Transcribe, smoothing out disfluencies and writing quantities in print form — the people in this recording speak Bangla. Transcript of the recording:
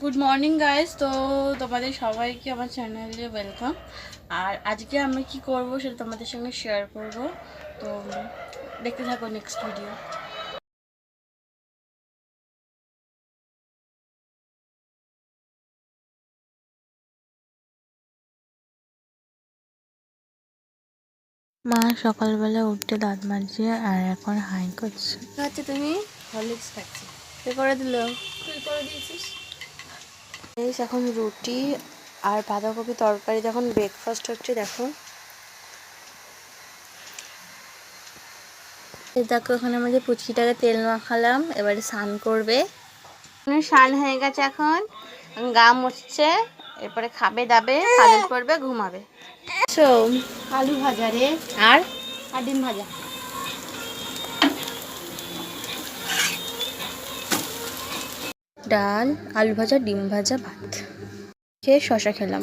Good morning guys. তো তোমাদের সবাইকে আমার চ্যানেলে ওয়েলকাম। আর আজকে আমি কি করব সেটা তোমাদের সঙ্গে শেয়ার করব। তো দেখতে থাকো নেক্সট ভিডিও। মা সকালবেলা উঠে দাঁত মাজছে আর এখন হাই করছে। হচ্ছে তুমি হরলিক্স খাচ্ছি। কে করে দিল? তুই করে দিয়েছিস। এখন রুটি আর বাঁধাকপি তরকারি, যখন ব্রেকফাস্ট হচ্ছে দেখো। দেখো এখানে আমাদের পুচকিটাকে তেল মাখালাম, এবারে স্নান করবে। স্নান হয়ে গেছে, এখন গা মুছছে, এরপরে খাবে দাবে, কাজল করবে, ঘুমাবে। আলু ভাজা রে আর ডিম ভাজা। ডাল, আলু ভাজা, ডিম ভাজা, ভাত খেয়ে শশা খেলাম।